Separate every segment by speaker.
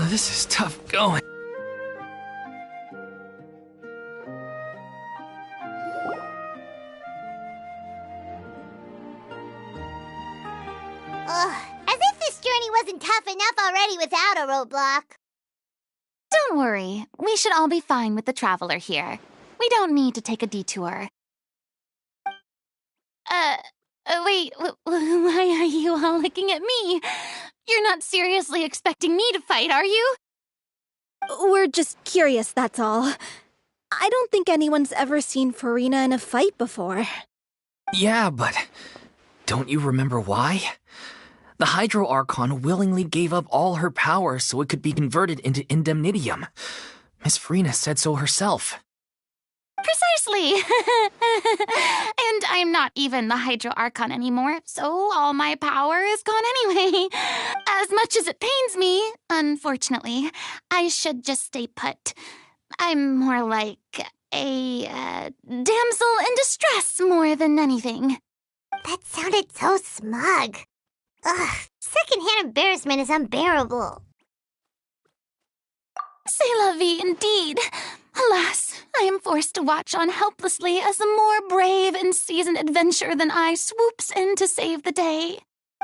Speaker 1: This is tough going.
Speaker 2: As if this journey wasn't tough enough already without a roadblock.
Speaker 3: Don't worry, we should all be fine with the traveler here. We don't need to take a detour. Wait, why are you all looking at me? You're not seriously expecting me to fight, are you?
Speaker 4: We're just curious, that's all. I don't think anyone's ever seen Furina in a fight before.
Speaker 1: Yeah, but don't you remember why? The Hydro Archon willingly gave up all her power so it could be converted into indemnitium. Miss Furina said so herself.
Speaker 3: Precisely! And I'm not even the Hydro Archon anymore, so all my power is gone anyway. As much as it pains me, unfortunately, I should just stay put. I'm more like a damsel in distress more than anything.
Speaker 2: That sounded so smug. Ugh, secondhand embarrassment is unbearable.
Speaker 3: C'est la vie, indeed. Alas, I am forced to watch on helplessly as a more brave and seasoned adventurer than I swoops in to save the day.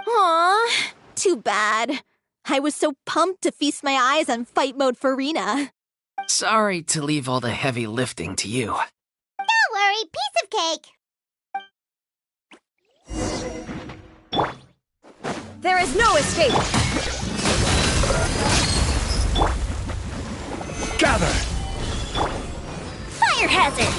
Speaker 4: Aw, too bad. I was so pumped to feast my eyes on fight mode Furina.
Speaker 1: Sorry to leave all the heavy lifting to you.
Speaker 2: Don't worry, piece of cake.
Speaker 4: There is no escape!
Speaker 5: Gather!
Speaker 2: Fire hazard!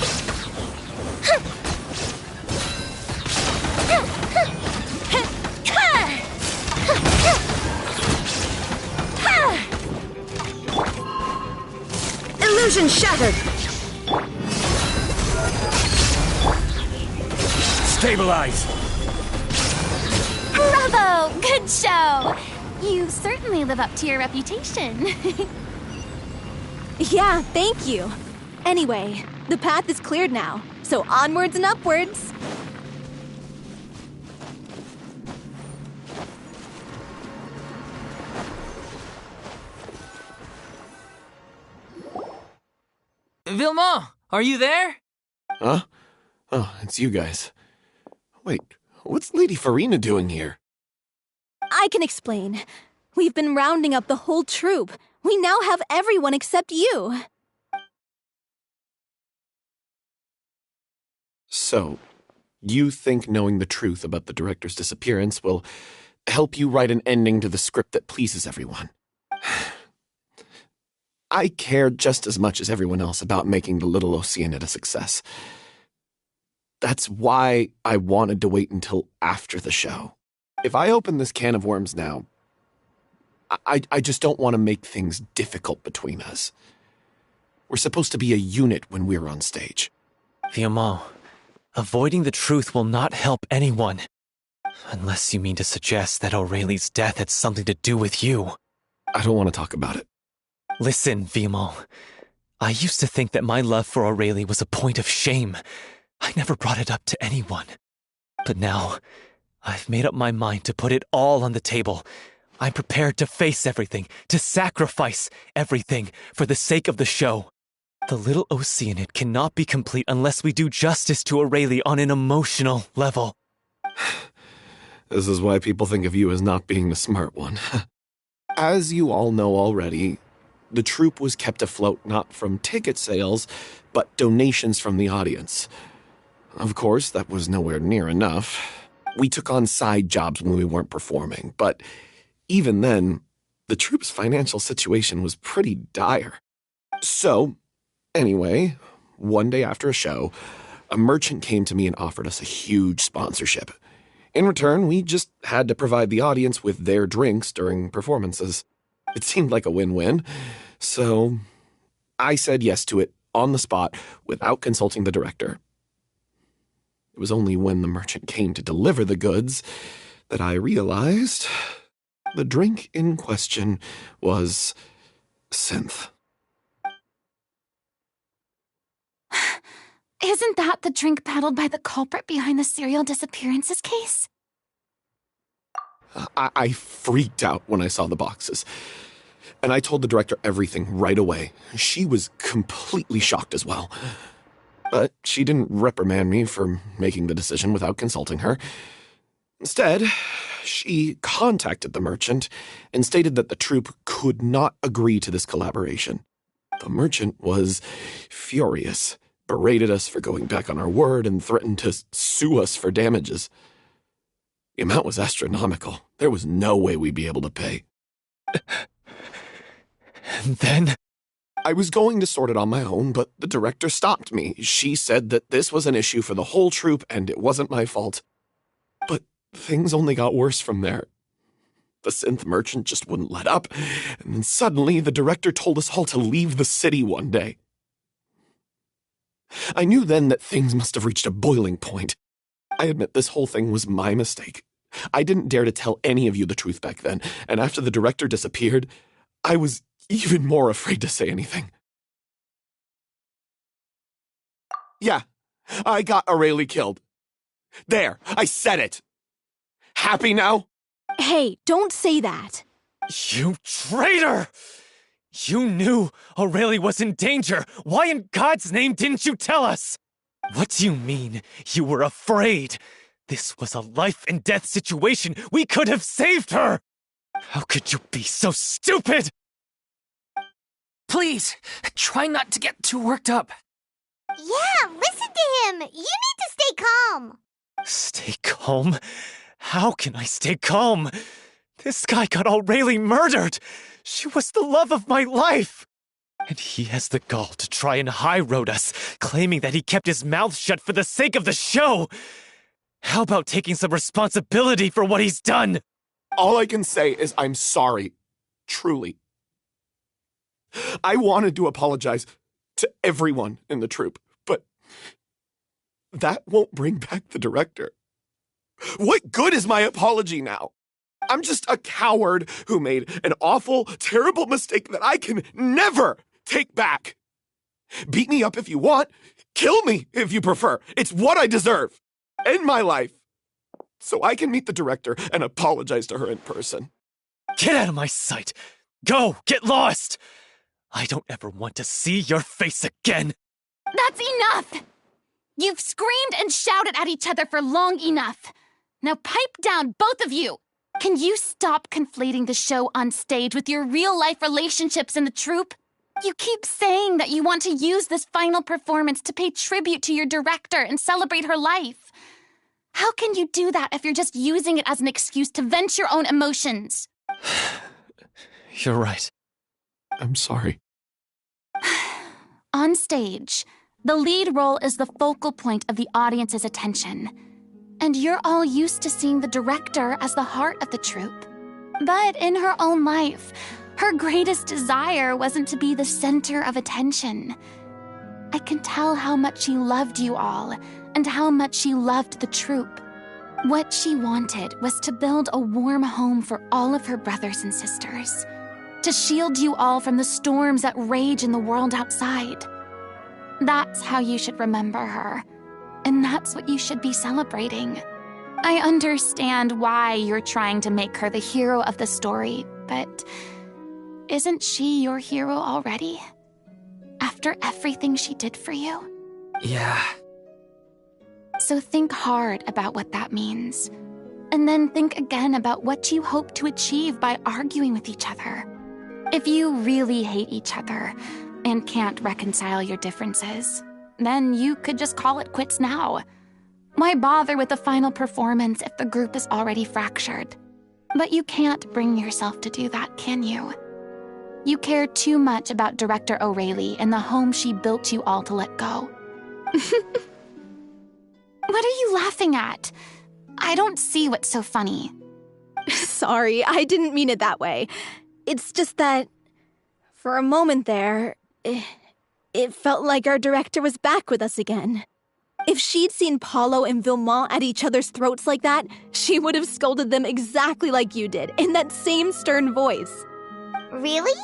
Speaker 4: Illusion shattered!
Speaker 5: Stabilize!
Speaker 3: Bravo! Good show! You certainly live up to your reputation.
Speaker 4: Yeah, thank you. Anyway, the path is cleared now, so onwards and upwards.
Speaker 1: Vilma, are you there?
Speaker 6: Huh? Oh, it's you guys. Wait, what's Lady Furina doing here?
Speaker 4: I can explain. We've been rounding up the whole troop. We now have everyone except you.
Speaker 6: So, you think knowing the truth about the director's disappearance will help you write an ending to the script that pleases everyone? I care just as much as everyone else about making the Little Oceanid a success. That's why I wanted to wait until after the show. If I open this can of worms now, I just don't want to make things difficult between us. We're supposed to be a unit when we're on stage.
Speaker 5: Vilma, avoiding the truth will not help anyone. Unless you mean to suggest that Aurelie's death had something to do with you.
Speaker 6: I don't want to talk about it.
Speaker 5: Listen, Vilma. I used to think that my love for Aurelie was a point of shame. I never brought it up to anyone. But now, I've made up my mind to put it all on the table. I'm prepared to face everything, to sacrifice everything for the sake of the show. The Little Oceanid cannot be complete unless we do justice to Aurelie on an emotional level.
Speaker 6: This is why people think of you as not being the smart one. As you all know already, the troupe was kept afloat not from ticket sales, but donations from the audience. Of course, that was nowhere near enough. We took on side jobs when we weren't performing, but even then, the troupe's financial situation was pretty dire. So, anyway, one day after a show, a merchant came to me and offered us a huge sponsorship. In return, we just had to provide the audience with their drinks during performances. It seemed like a win-win, so I said yes to it on the spot without consulting the director. It was only when the merchant came to deliver the goods that I realized the drink in question was synth.
Speaker 3: Isn't that the drink peddled by the culprit behind the serial disappearances case?
Speaker 6: I freaked out when I saw the boxes. And I told the director everything right away. She was completely shocked as well. But she didn't reprimand me for making the decision without consulting her. Instead, she contacted the merchant and stated that the troupe could not agree to this collaboration. The merchant was furious, berated us for going back on our word, and threatened to sue us for damages. The amount was astronomical. There was no way we'd be able to pay.
Speaker 5: And then?
Speaker 6: I was going to sort it on my own, but the director stopped me. She said that this was an issue for the whole troupe and it wasn't my fault. But things only got worse from there. The synth merchant just wouldn't let up, and then suddenly the director told us all to leave the city one day. I knew then that things must have reached a boiling point. I admit this whole thing was my mistake. I didn't dare to tell any of you the truth back then, and after the director disappeared, I was even more afraid to say anything. Yeah, I got Aurelie killed. There, I said it. Happy now?
Speaker 4: Hey, don't say that.
Speaker 5: You traitor! You knew Aurelie was in danger. Why in God's name didn't you tell us? What do you mean you were afraid? This was a life and death situation. We could have saved her. How could you be so stupid?
Speaker 1: Please, try not to get too worked up.
Speaker 2: Yeah, listen to him. You need to stay calm.
Speaker 5: Stay calm? How can I stay calm? This guy got Aurelie murdered. She was the love of my life. And he has the gall to try and high-road us, claiming that he kept his mouth shut for the sake of the show. How about taking some responsibility for what he's done?
Speaker 6: All I can say is I'm sorry. Truly. I wanted to apologize to everyone in the troupe, but that won't bring back the director. What good is my apology now? I'm just a coward who made an awful, terrible mistake that I can never take back. Beat me up if you want. Kill me if you prefer. It's what I deserve. End my life. So I can meet the director and apologize to her in person.
Speaker 5: Get out of my sight. Go, get lost. I don't ever want to see your face again.
Speaker 3: That's enough! You've screamed and shouted at each other for long enough. Now pipe down, both of you! Can you stop conflating the show on stage with your real-life relationships in the troupe? You keep saying that you want to use this final performance to pay tribute to your director and celebrate her life. How can you do that if you're just using it as an excuse to vent your own emotions?
Speaker 5: You're right.
Speaker 6: I'm sorry.
Speaker 3: On stage, the lead role is the focal point of the audience's attention. And you're all used to seeing the director as the heart of the troupe. But in her own life, her greatest desire wasn't to be the center of attention. I can tell how much she loved you all, and how much she loved the troupe. What she wanted was to build a warm home for all of her brothers and sisters. To shield you all from the storms that rage in the world outside. That's how you should remember her. And that's what you should be celebrating. I understand why you're trying to make her the hero of the story, but isn't she your hero already? After everything she did for you?
Speaker 1: Yeah.
Speaker 3: So think hard about what that means. And then think again about what you hope to achieve by arguing with each other. If you really hate each other and can't reconcile your differences, then you could just call it quits now. Why bother with the final performance if the group is already fractured? But you can't bring yourself to do that, can you? You care too much about Director Aurelie and the home she built you all to let go. What are you laughing at? I don't see what's so funny.
Speaker 4: Sorry, I didn't mean it that way. It's just that, for a moment there, it felt like our director was back with us again. If she'd seen Paulo and Vilmont at each other's throats like that, she would have scolded them exactly like you did, in that same stern voice.
Speaker 2: Really?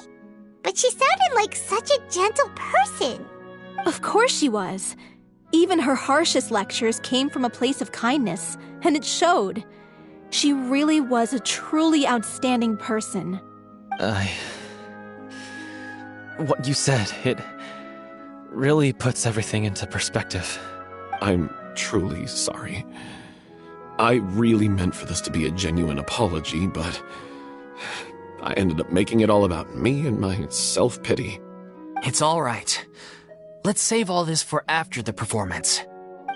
Speaker 2: But she sounded like such a gentle person.
Speaker 4: Of course she was. Even her harshest lectures came from a place of kindness, and it showed. She really was a truly outstanding person.
Speaker 5: What you said, it really puts everything into perspective.
Speaker 6: I'm truly sorry. I really meant for this to be a genuine apology, but I ended up making it all about me and my self-pity.
Speaker 1: It's all right. Let's save all this for after the performance.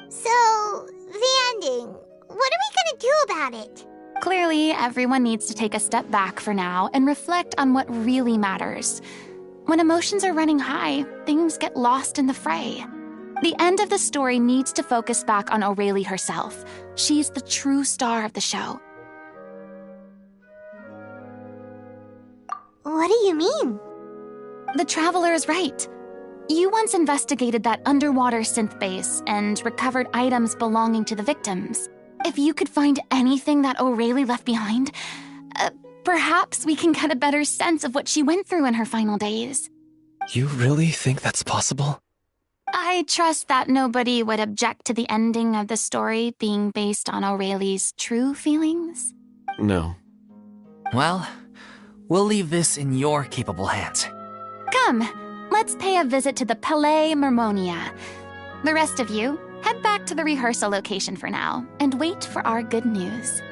Speaker 2: So, the ending. What are we gonna do about it?
Speaker 3: Clearly, everyone needs to take a step back for now and reflect on what really matters. When emotions are running high, things get lost in the fray. The end of the story needs to focus back on Aurelie herself. She's the true star of the show.
Speaker 2: What do you mean?
Speaker 3: The Traveler is right. You once investigated that underwater synth base and recovered items belonging to the victims. If you could find anything that Aurelie left behind, perhaps we can get a better sense of what she went through in her final days.
Speaker 5: You really think that's possible?
Speaker 3: I trust that nobody would object to the ending of the story being based on Aurelie's true feelings.
Speaker 6: No.
Speaker 1: Well, we'll leave this in your capable hands.
Speaker 3: Come, let's pay a visit to the Palais Mermonia. The rest of you, head back to the rehearsal location for now and wait for our good news.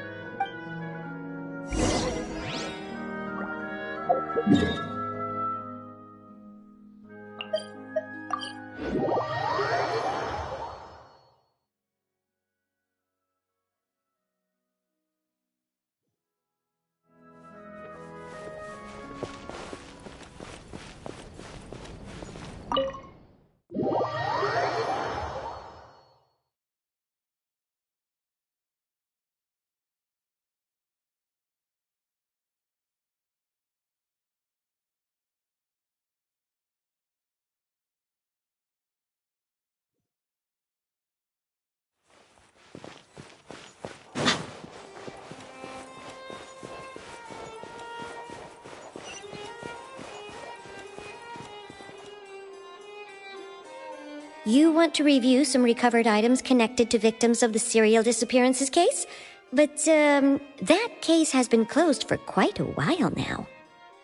Speaker 7: You want to review some recovered items connected to victims of the serial disappearances case? But, that case has been closed for quite a while now.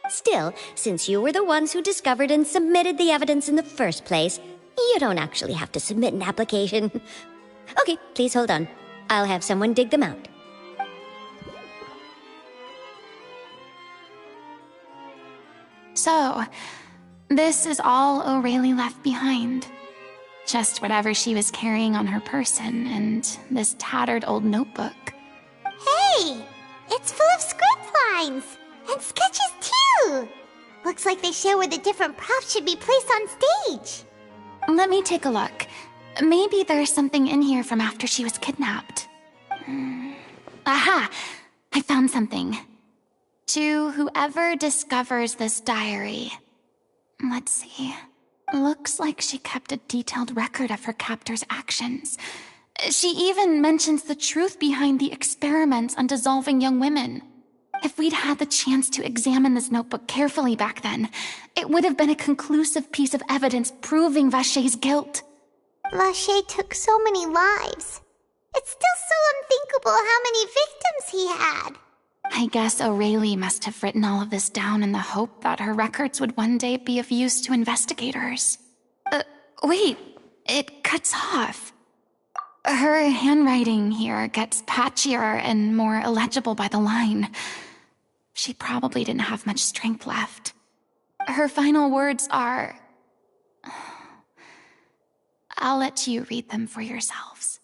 Speaker 7: Still, since you were the ones who discovered and submitted the evidence in the first place, you don't actually have to submit an application. Okay, please hold on. I'll have someone dig them out.
Speaker 3: So, this is all Aurelie left behind. Just whatever she was carrying on her person and this tattered old notebook.
Speaker 2: Hey! It's full of script lines! And sketches too! Looks like they show where the different props should be placed on stage.
Speaker 3: Let me take a look. Maybe there's something in here from after she was kidnapped. Aha! I found something. To whoever discovers this diary. Let's see. Looks like she kept a detailed record of her captor's actions. She even mentions the truth behind the experiments on dissolving young women. If we'd had the chance to examine this notebook carefully back then, it would have been a conclusive piece of evidence proving Vacher's guilt.
Speaker 2: Vacher took so many lives. It's still so unthinkable how many victims he had.
Speaker 3: I guess Aurelie must have written all of this down in the hope that her records would one day be of use to investigators. Wait, it cuts off. Her handwriting here gets patchier and more illegible by the line. She probably didn't have much strength left. Her final words are... I'll let you read them for yourselves.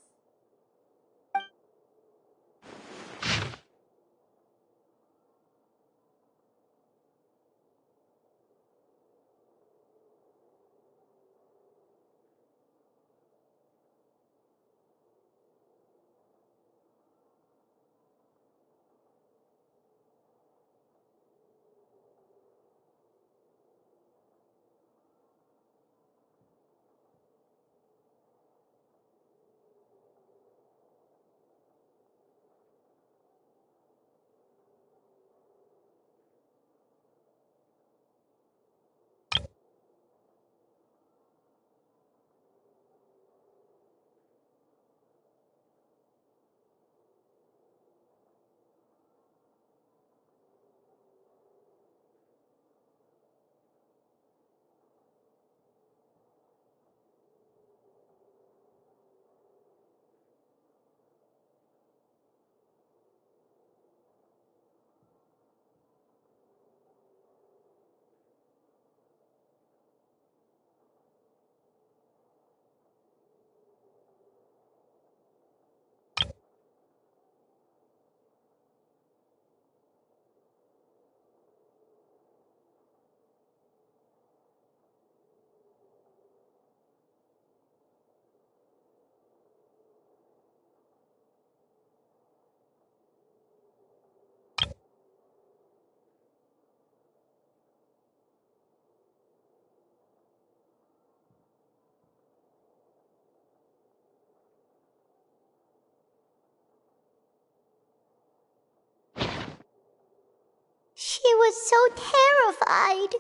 Speaker 2: She was so terrified.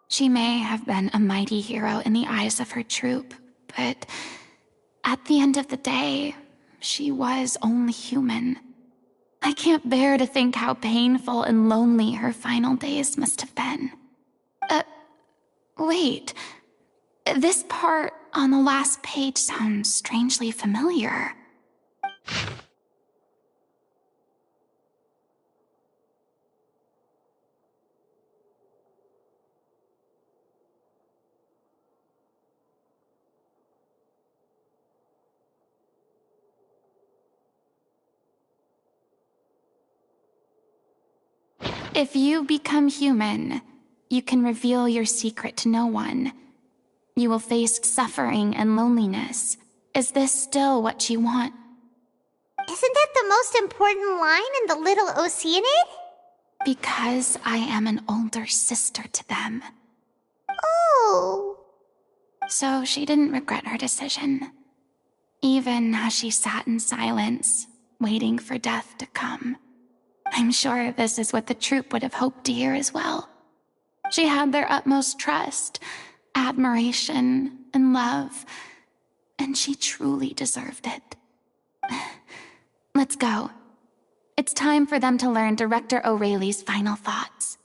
Speaker 3: She may have been a mighty hero in the eyes of her troop, but at the end of the day, she was only human. I can't bear to think how painful and lonely her final days must have been. Wait. This part on the last page sounds strangely familiar. If you become human, you can reveal your secret to no one. You will face suffering and loneliness. Is this still what you want?
Speaker 2: Isn't that the most important line in the Little Oceanid?
Speaker 3: Because I am an older sister to them.
Speaker 2: Oh.
Speaker 3: So she didn't regret her decision, even as she sat in silence, waiting for death to come. I'm sure this is what the troupe would have hoped to hear as well. She had their utmost trust, admiration, and love, and she truly deserved it. Let's go. It's time for them to learn Director O'Reilly's final thoughts.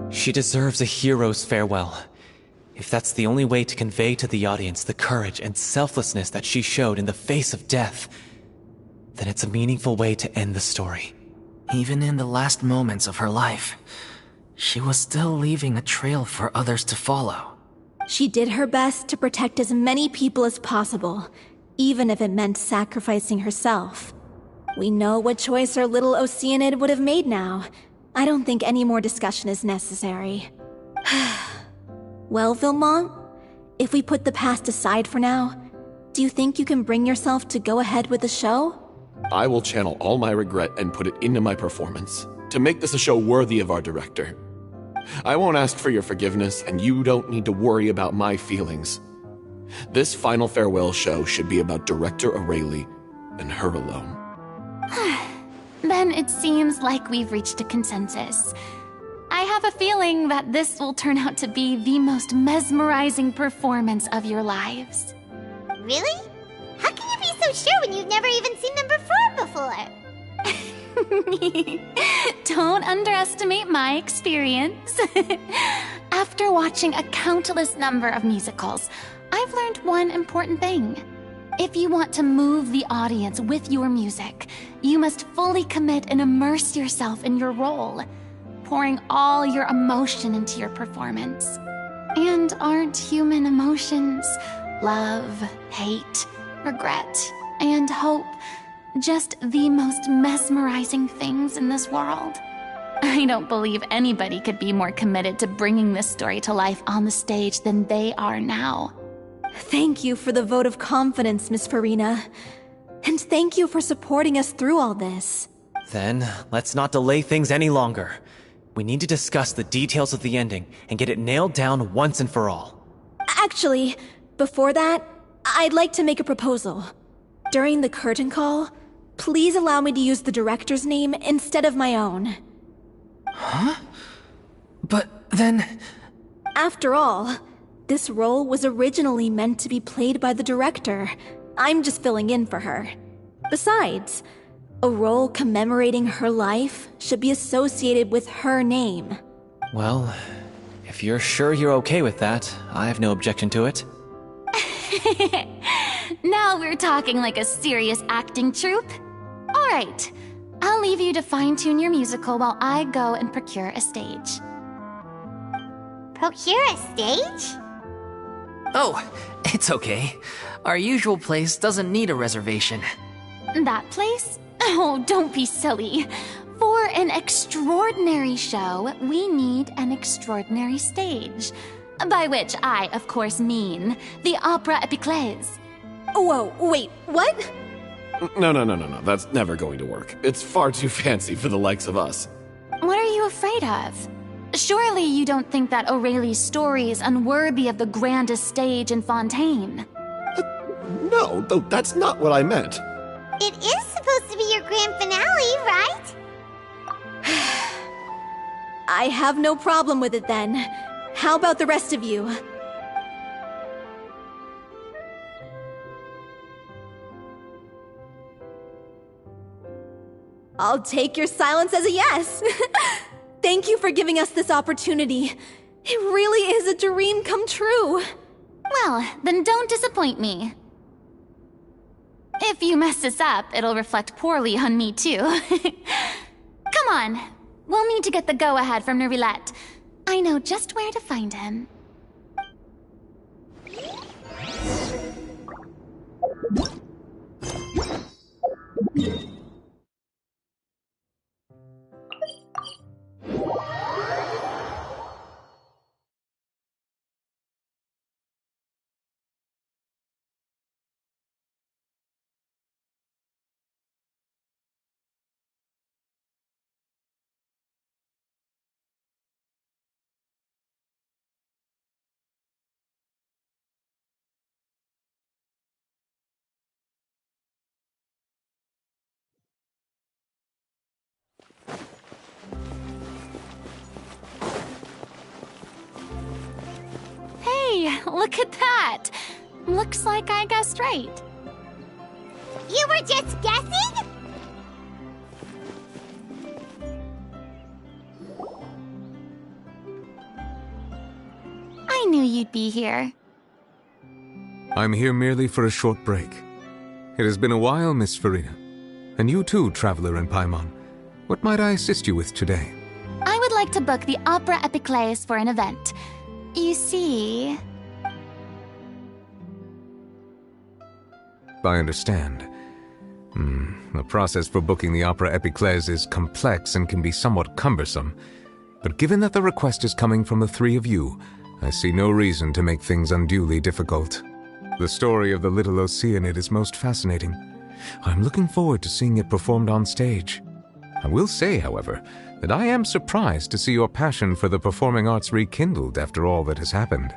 Speaker 5: She deserves a hero's farewell. If that's the only way to convey to the audience the courage and selflessness that she showed in the face of death, then it's a meaningful way to end the story.
Speaker 1: Even in the last moments of her life, she was still leaving a trail for others to follow.
Speaker 4: She did her best to protect as many people as possible, even if it meant sacrificing herself. We know what choice our little Oceanid would have made now. I don't think any more discussion is necessary. Well, Vilmont, if we put the past aside for now, do you think you can bring yourself to go ahead with the show?
Speaker 6: I will channel all my regret and put it into my performance, to make this a show worthy of our director. I won't ask for your forgiveness, and you don't need to worry about my feelings. This final farewell show should be about Director O'Reilly and her alone.
Speaker 3: Then it seems like we've reached a consensus. I have a feeling that this will turn out to be the most mesmerizing performance of your lives.
Speaker 2: Really? How can you be so sure when you've never even seen them perform before?
Speaker 3: Don't underestimate my experience. After watching a countless number of musicals, I've learned one important thing. If you want to move the audience with your music, you must fully commit and immerse yourself in your role, pouring all your emotion into your performance. And aren't human emotions, love, hate, regret, and hope. Just the most mesmerizing things in this world. I don't believe anybody could be more committed to bringing this story to life on the stage than they are now.
Speaker 4: Thank you for the vote of confidence, Miss Furina. And thank you for supporting us through all this.
Speaker 5: Then, let's not delay things any longer. We need to discuss the details of the ending and get it nailed down once and for all.
Speaker 4: Actually, before that, I'd like to make a proposal. During the curtain call, please allow me to use the director's name instead of my own.
Speaker 1: Huh? But then...
Speaker 4: After all, this role was originally meant to be played by the director. I'm just filling in for her. Besides, a role commemorating her life should be associated with her name.
Speaker 5: Well, if you're sure you're okay with that, I have no objection to it.
Speaker 3: Now we're talking like a serious acting troupe. All right, I'll leave you to fine-tune your musical while I go and procure a stage.
Speaker 2: Procure a stage?
Speaker 1: Oh, it's okay. Our usual place doesn't need a reservation.
Speaker 3: That place? Oh, don't be silly. For an extraordinary show, we need an extraordinary stage. By which I, of course, mean the Opera Epiclese.
Speaker 4: Whoa, wait, what?
Speaker 6: No. That's never going to work. It's far too fancy for the likes of us.
Speaker 3: What are you afraid of? Surely you don't think that Aurelie's story is unworthy of the grandest stage in Fontaine.
Speaker 6: No, though that's not what I meant.
Speaker 2: It is supposed to be your grand finale, right?
Speaker 4: I have no problem with it then. How about the rest of you? I'll take your silence as a yes. Thank you for giving us this opportunity. It really is a dream come true.
Speaker 3: Well, then don't disappoint me. If you mess this up, it'll reflect poorly on me too. Come on, we'll need to get the go-ahead from Nervilette. I know just where to find him. Hey, look at that! Looks like I guessed right.
Speaker 2: You were just guessing?
Speaker 3: I knew you'd be here.
Speaker 8: I'm here merely for a short break. It has been a while, Miss Furina. And you too, traveler in Paimon. What might I assist you with today?
Speaker 3: I would like to book the Opera Epiclese for an event. You see...
Speaker 8: I understand. The process for booking the Opera Epiclese is complex and can be somewhat cumbersome. But given that the request is coming from the three of you, I see no reason to make things unduly difficult. The story of the little Oceanid is most fascinating. I'm looking forward to seeing it performed on stage. I will say, however, that I am surprised to see your passion for the performing arts rekindled after all that has happened.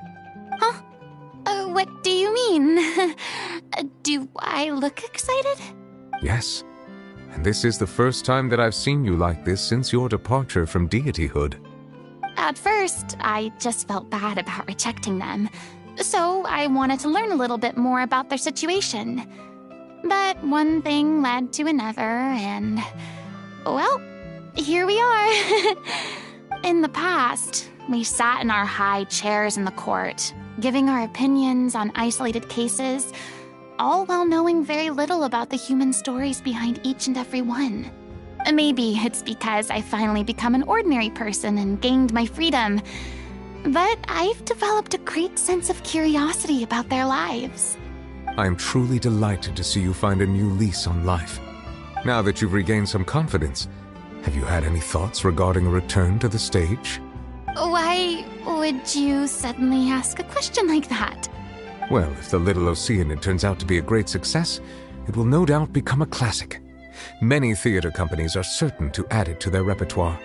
Speaker 3: Huh? What do you mean? Do I look excited?
Speaker 8: Yes. And this is the first time that I've seen you like this since your departure from deityhood.
Speaker 3: At first, I just felt bad about rejecting them. So I wanted to learn a little bit more about their situation. But one thing led to another, and... well, here we are. In the past, we sat in our high chairs in the court, giving our opinions on isolated cases, all while knowing very little about the human stories behind each and every one. Maybe it's because I finally become an ordinary person and gained my freedom, but I've developed a great sense of curiosity about their lives.
Speaker 8: I am truly delighted to see you find a new lease on life. Now that you've regained some confidence, have you had any thoughts regarding a return to the stage?
Speaker 3: Why would you suddenly ask a question like that?
Speaker 8: Well, if The Little Oceanid turns out to be a great success, it will no doubt become a classic. Many theater companies are certain to add it to their repertoire.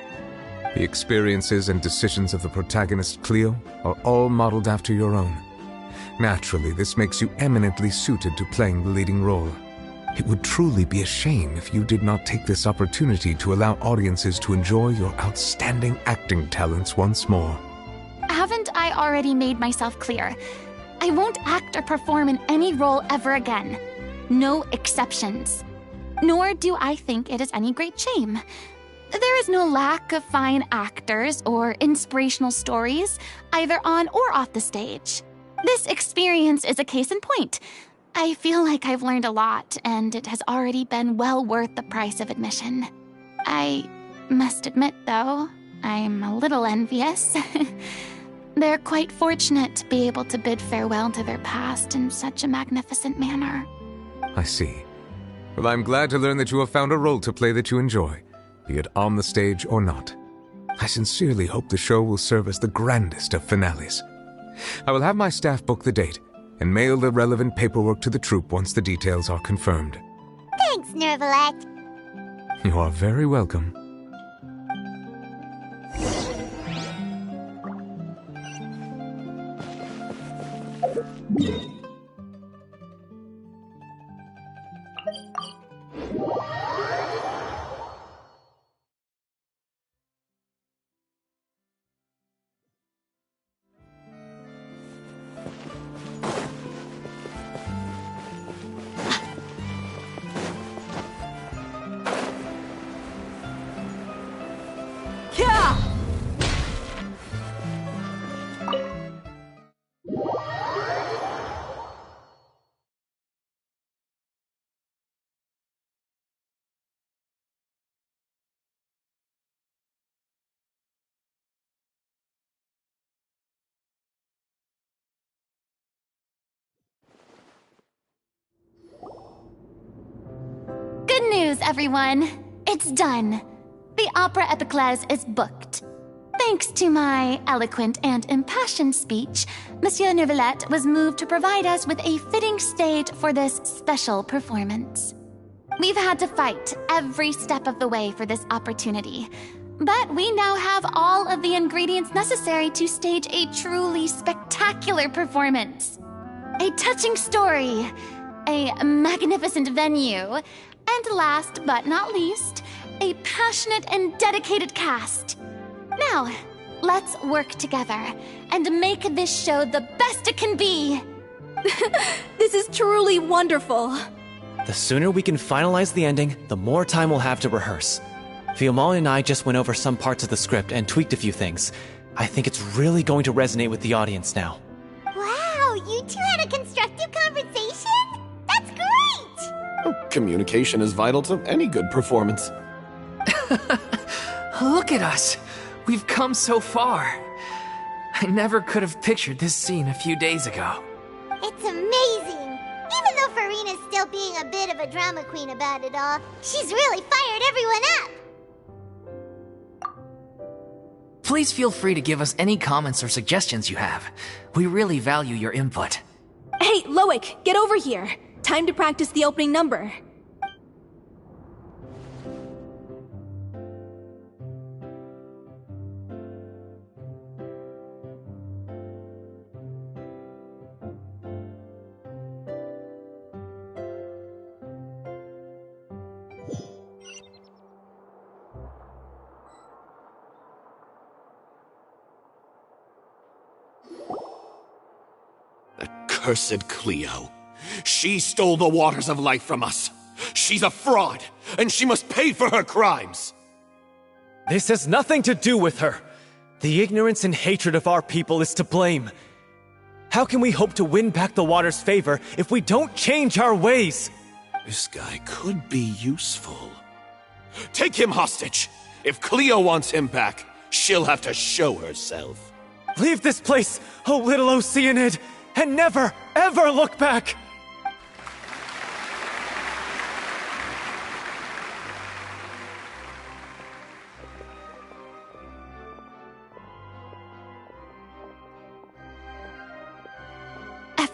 Speaker 8: The experiences and decisions of the protagonist Cleo are all modeled after your own. Naturally, this makes you eminently suited to playing the leading role. It would truly be a shame if you did not take this opportunity to allow audiences to enjoy your outstanding acting talents once more.
Speaker 3: Haven't I already made myself clear? I won't act or perform in any role ever again. No exceptions. Nor do I think it is any great shame. There is no lack of fine actors or inspirational stories, either on or off the stage. This experience is a case in point. I feel like I've learned a lot, and it has already been well worth the price of admission. I must admit, though, I'm a little envious. They're quite fortunate to be able to bid farewell to their past in such a magnificent manner.
Speaker 8: I see. Well, I'm glad to learn that you have found a role to play that you enjoy, be it on the stage or not. I sincerely hope the show will serve as the grandest of finales. I will have my staff book the date and mail the relevant paperwork to the troupe once the details are confirmed.
Speaker 2: Thanks, Nervalette.
Speaker 8: You are very welcome.
Speaker 3: Good news, everyone. It's done. The Opera Epiclese is booked. Thanks to my eloquent and impassioned speech, Monsieur Neuvillette was moved to provide us with a fitting stage for this special performance. We've had to fight every step of the way for this opportunity, but we now have all of the ingredients necessary to stage a truly spectacular performance. A touching story, a magnificent venue, and last but not least, a passionate and dedicated cast. Now, let's work together and make this show the best it can be.
Speaker 4: This is truly wonderful.
Speaker 5: The sooner we can finalize the ending, the more time we'll have to rehearse. Fiamma and I just went over some parts of the script and tweaked a few things. I think it's really going to resonate with the audience now.
Speaker 2: Wow, you two had a constructive conversation? That's great!
Speaker 6: Communication is vital to any good performance.
Speaker 1: Look at us. We've come so far. I never could have pictured this scene a few days ago.
Speaker 2: It's amazing! Even though Furina's still being a bit of a drama queen about it all, she's really fired everyone up!
Speaker 1: Please feel free to give us any comments or suggestions you have. We really value your input.
Speaker 4: Hey, Loic, get over here. Time to practice the opening number.
Speaker 6: Cursed Cleo. She stole the waters of life from us. She's a fraud, and she must pay for her crimes.
Speaker 5: This has nothing to do with her. The ignorance and hatred of our people is to blame. How can we hope to win back the water's favor if we don't change our ways?
Speaker 6: This guy could be useful. Take him hostage. If Cleo wants him back, she'll have to show herself.
Speaker 5: Leave this place, O Little Oceanid, and never, ever look back!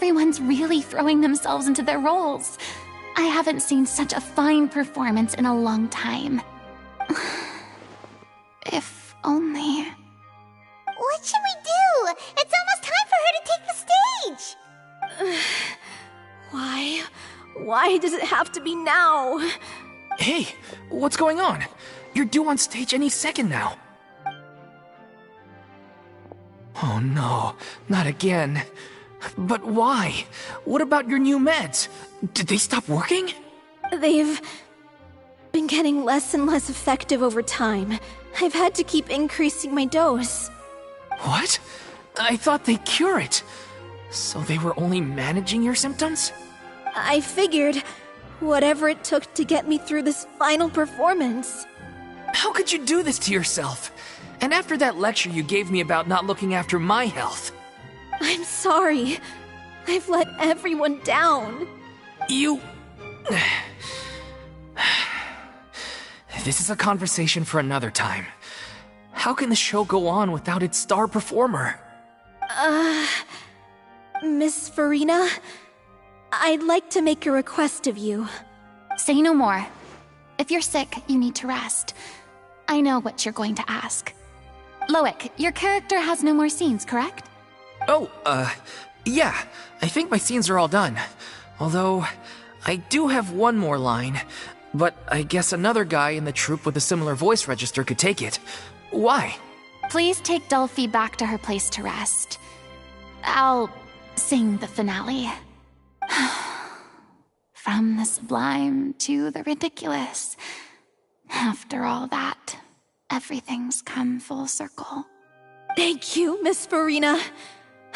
Speaker 3: Everyone's really throwing themselves into their roles. I haven't seen such a fine performance in a long time. If only...
Speaker 2: What should we do? It's almost time for her to take the stage!
Speaker 4: Why? Why does it have to be now?
Speaker 1: Hey, what's going on? You're due on stage any second now. Oh no, not again. But why? What about your new meds? Did they stop working?
Speaker 4: They've been getting less and less effective over time. I've had to keep increasing my dose.
Speaker 1: What? I thought they cure it. So they were only managing your symptoms?
Speaker 4: I figured whatever it took to get me through this final performance.
Speaker 1: How could you do this to yourself? And after that lecture you gave me about not looking after my health.
Speaker 4: I'm sorry. I've let everyone down.
Speaker 1: You... This is a conversation for another time. How can the show go on without its star performer?
Speaker 4: Miss Furina, I'd like to make a request of you.
Speaker 3: Say no more. If you're sick, you need to rest. I know what you're going to ask. Loic, your character has no more scenes, correct?
Speaker 1: Oh, yeah. I think my scenes are all done. Although, I do have one more line. But I guess another guy in the troupe with a similar voice register could take it. Why?
Speaker 3: Please take Delphi back to her place to rest. I'll sing the finale. From the sublime to the ridiculous. After all that, everything's come full circle.
Speaker 4: Thank you, Miss Furina.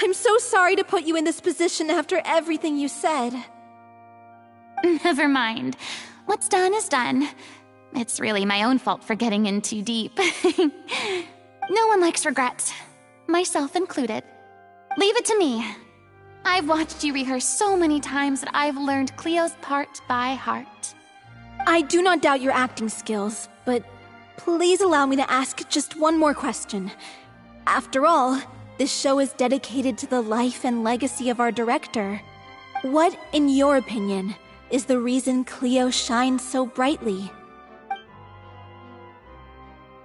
Speaker 4: I'm so sorry to put you in this position after everything you said.
Speaker 3: Never mind. What's done is done. It's really my own fault for getting in too deep. No one likes regrets, myself included. Leave it to me. I've watched you rehearse so many times that I've learned Cleo's part by heart.
Speaker 4: I do not doubt your acting skills, but please allow me to ask just one more question. After all, this show is dedicated to the life and legacy of our director. What, in your opinion, is the reason Cleo shines so brightly?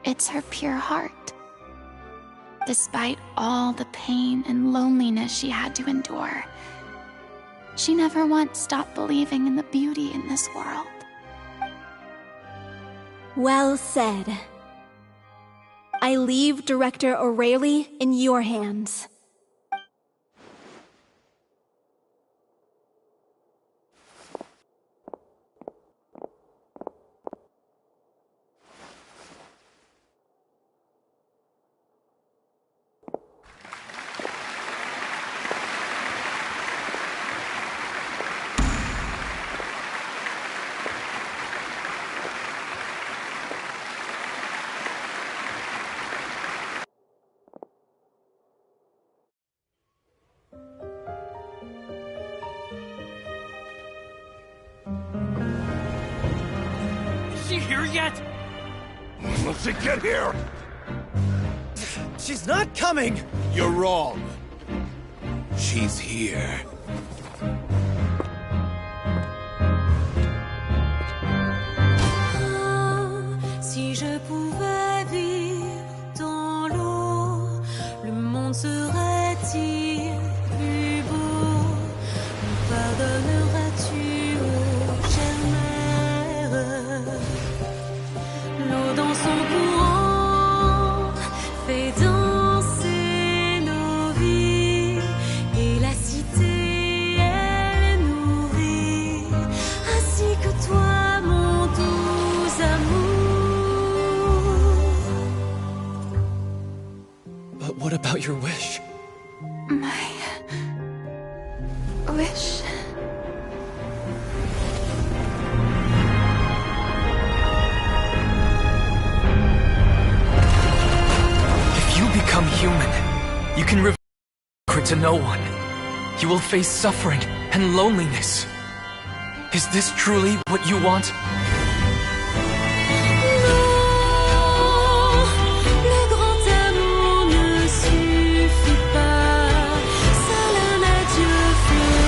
Speaker 3: It's her pure heart. Despite all the pain and loneliness she had to endure, she never once stopped believing in the beauty in this world.
Speaker 4: Well said. I leave Director O'Reilly in your hands.
Speaker 1: Is she here yet?
Speaker 9: Will she get here?
Speaker 5: She's not coming!
Speaker 9: You're wrong. She's here.
Speaker 10: Si je pouvais vivre dans l'eau, le monde serait-il plus beau? Me pardonneras-tu, ô chère mère? L'eau dans son courant fait danser nos vies, et la cité elle nourrit, ainsi que toi, mon doux amour.
Speaker 5: But what about your wish?
Speaker 3: My wish.
Speaker 1: If you become human, you can reveal your secret to no one. You will face suffering and loneliness. Is this truly what you want?
Speaker 10: Le grand amour ne suffit pas, seul un adieu fleurit.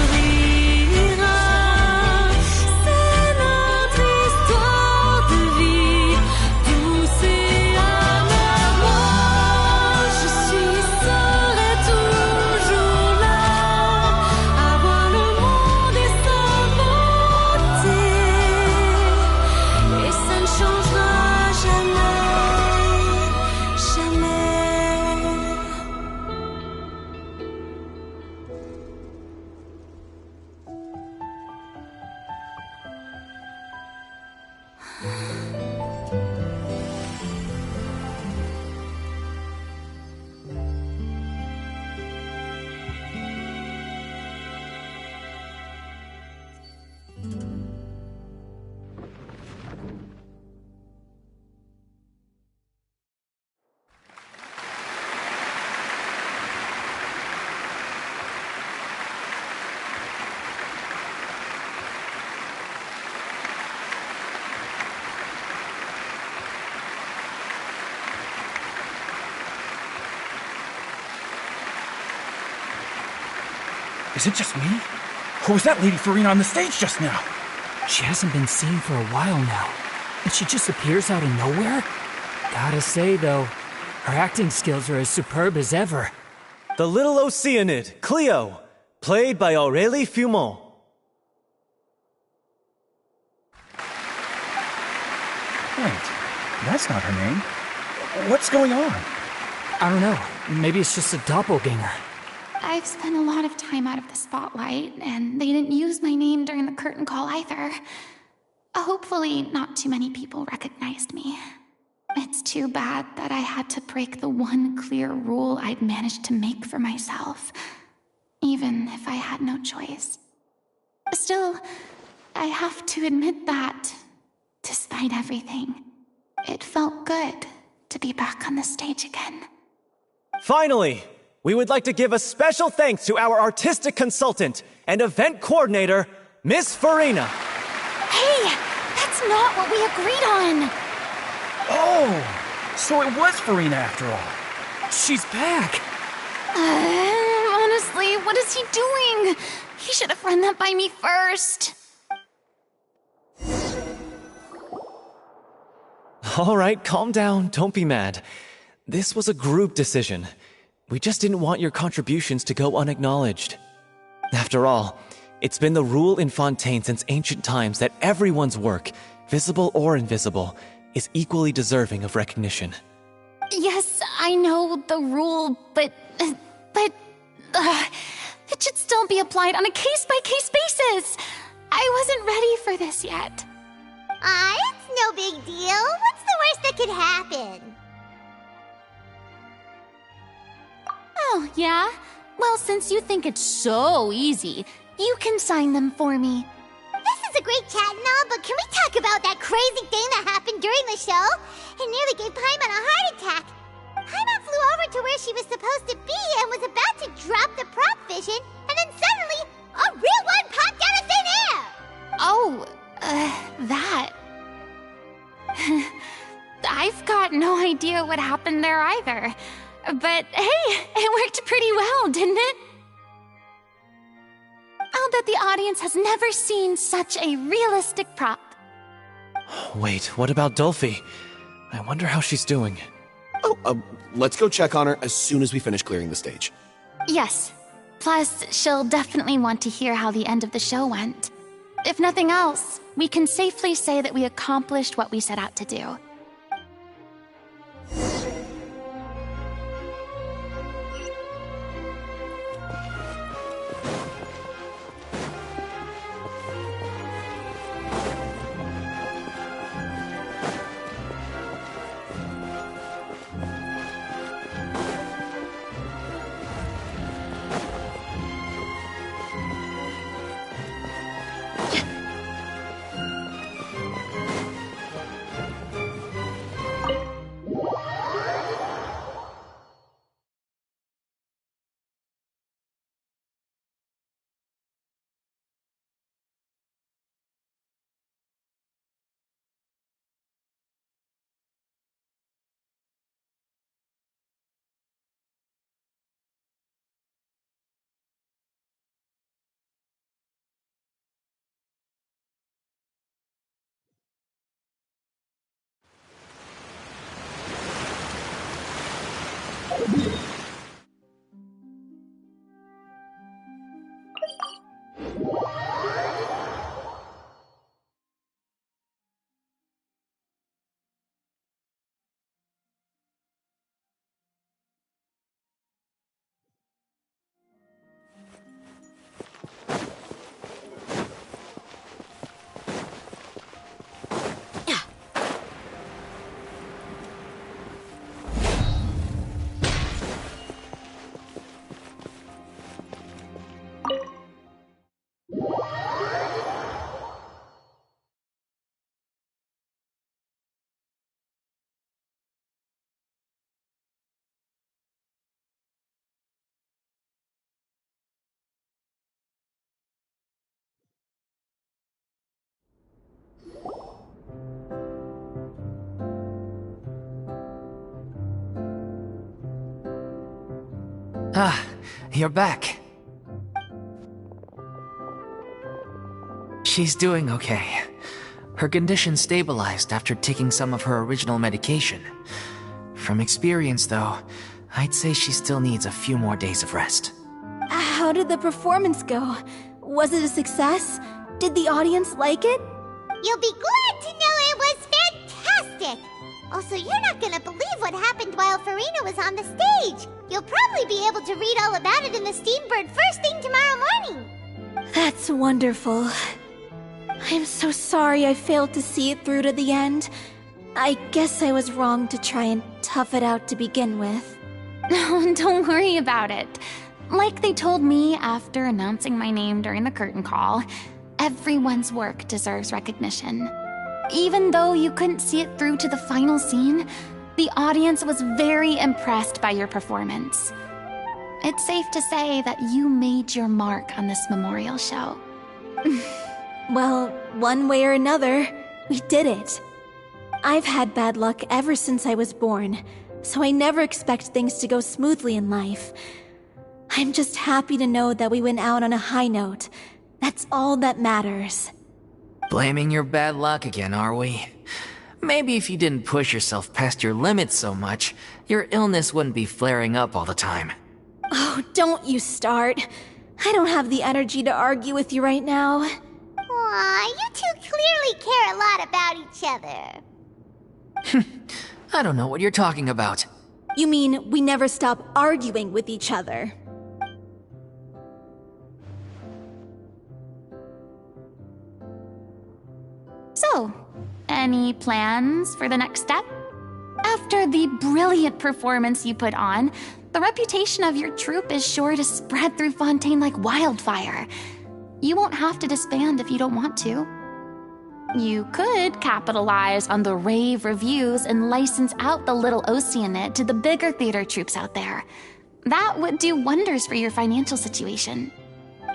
Speaker 11: Is it just me? Or was that Lady Furina on the stage just now?
Speaker 12: She hasn't been seen for a while now, and she just appears out of nowhere? Gotta say, though, her acting skills are as superb as ever.
Speaker 5: The little Oceanid, Cleo, played by Aurélie Fumont.
Speaker 11: Wait, that's not her name. What's going on?
Speaker 12: I don't know, maybe it's just a doppelganger.
Speaker 3: I've spent a lot of time out of the spotlight, and they didn't use my name during the curtain call either. Hopefully, not too many people recognized me. It's too bad that I had to break the one clear rule I'd managed to make for myself, even if I had no choice. Still, I have to admit that, despite everything, it felt good to be back on the stage again.
Speaker 5: Finally, we would like to give a special thanks to our artistic consultant and event coordinator, Miss Furina.
Speaker 3: Hey, that's not what we agreed on!
Speaker 11: Oh, so it was Furina after all.
Speaker 12: She's back!
Speaker 3: Honestly, what is he doing? He should have run that by me first.
Speaker 5: All right, calm down, don't be mad. This was a group decision. We just didn't want your contributions to go unacknowledged. After all, it's been the rule in Fontaine since ancient times that everyone's work, visible or invisible, is equally deserving of recognition.
Speaker 3: Yes, I know the rule, but it should still be applied on a case-by-case basis. I wasn't ready for this yet.
Speaker 2: It's no big deal. What's the worst that could happen?
Speaker 3: Oh, yeah? Well, since you think it's so easy, you can sign them for me.
Speaker 2: This is a great chat and all, but can we talk about that crazy thing that happened during the show? It nearly gave Paimon a heart attack. Paimon flew over to where she was supposed to be and was about to drop the prop vision, and then suddenly, a real one popped out of thin air!
Speaker 3: Oh, that. I've got no idea what happened there either. But hey, it worked pretty well, didn't it? I'll bet the audience has never seen such a realistic prop.
Speaker 5: Wait, what about Dolphy? I wonder how she's doing.
Speaker 6: Oh, let's go check on her as soon as we finish clearing the stage.
Speaker 3: Yes. Plus, she'll definitely want to hear how the end of the show went. If nothing else, we can safely say that we accomplished what we set out to do.
Speaker 1: Ah, you're back. She's doing okay. Her condition stabilized after taking some of her original medication. From experience, though, I'd say she still needs a few more days of rest.
Speaker 4: How did the performance go? Was it a success? Did the audience like it?
Speaker 2: You'll be glad to know it was fantastic! Also, you're not gonna believe what happened while Furina was on the stage. You'll probably be able to read all about it in the Steambird first thing tomorrow morning.
Speaker 4: That's wonderful. I'm so sorry I failed to see it through to the end. I guess I was wrong to try and tough it out to begin with.
Speaker 3: No, don't worry about it. Like they told me after announcing my name during the curtain call, everyone's work deserves recognition. Even though you couldn't see it through to the final scene, the audience was very impressed by your performance. It's safe to say that you made your mark on this memorial show.
Speaker 4: Well, one way or another, we did it. I've had bad luck ever since I was born, so I never expect things to go smoothly in life. I'm just happy to know that we went out on a high note. That's all that matters.
Speaker 1: Blaming your bad luck again, are we? Maybe if you didn't push yourself past your limits so much, your illness wouldn't be flaring up all the time.
Speaker 4: Oh, don't you start. I don't have the energy to argue with you right now.
Speaker 2: Aw, you two clearly care a lot about each other.
Speaker 1: I don't know what you're talking about.
Speaker 4: You mean we never stop arguing with each other?
Speaker 3: So, any plans for the next step? After the brilliant performance you put on, the reputation of your troupe is sure to spread through Fontaine like wildfire. You won't have to disband if you don't want to. You could capitalize on the rave reviews and license out the little Oceanid to the bigger theater troupes out there. That would do wonders for your financial situation.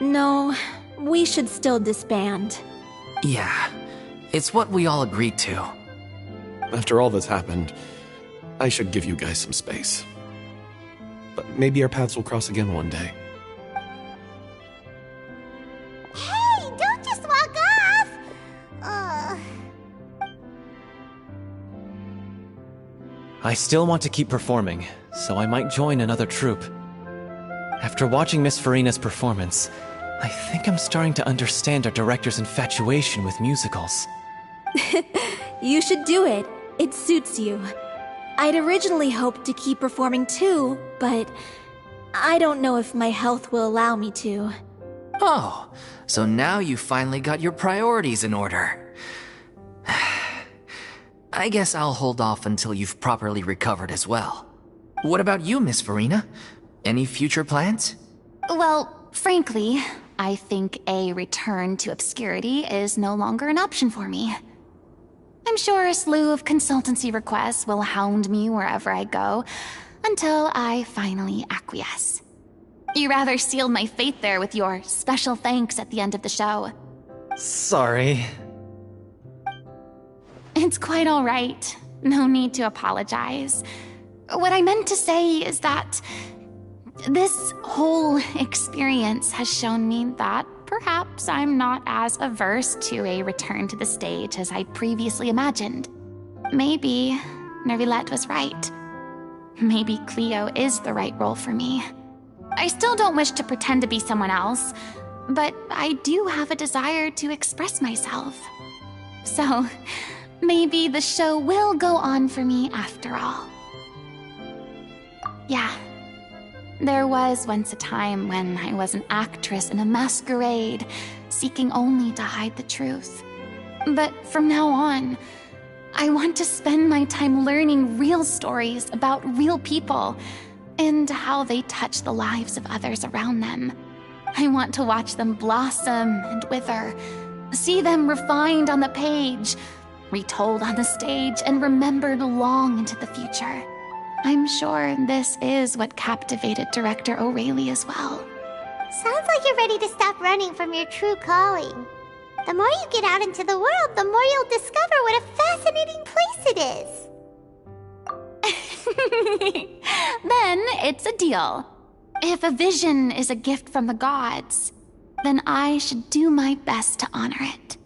Speaker 4: No, we should still disband.
Speaker 1: Yeah, it's what we all agreed to.
Speaker 6: After all that's happened, I should give you guys some space. But maybe our paths will cross again one day.
Speaker 2: Hey, don't just walk off!
Speaker 5: I still want to keep performing, so I might join another troupe. After watching Miss Furina's performance, I think I'm starting to understand our director's infatuation with musicals.
Speaker 4: You should do it. It suits you. I'd originally hoped to keep performing too, but I don't know if my health will allow me to.
Speaker 1: Oh, so now you finally got your priorities in order. I guess I'll hold off until you've properly recovered as well. What about you, Miss Furina? Any future plans?
Speaker 3: Well, frankly, I think a return to obscurity is no longer an option for me. I'm sure a slew of consultancy requests will hound me wherever I go, until I finally acquiesce. You rather sealed my fate there with your special thanks at the end of the show.
Speaker 5: Sorry.
Speaker 3: It's quite all right. No need to apologize. What I meant to say is that this whole experience has shown me that perhaps I'm not as averse to a return to the stage as I previously imagined. Maybe Nervilette was right. Maybe Cleo is the right role for me. I still don't wish to pretend to be someone else, but I do have a desire to express myself. So, maybe the show will go on for me after all. Yeah. There was once a time when I was an actress in a masquerade, seeking only to hide the truth. But from now on, I want to spend my time learning real stories about real people and how they touch the lives of others around them. I want to watch them blossom and wither, see them refined on the page, retold on the stage, and remembered long into the future. I'm sure this is what captivated director O'Reilly as well.
Speaker 2: Sounds like you're ready to stop running from your true calling. The more you get out into the world, the more you'll discover what a fascinating place it is.
Speaker 3: Then it's a deal. If a vision is a gift from the gods, then I should do my best to honor it.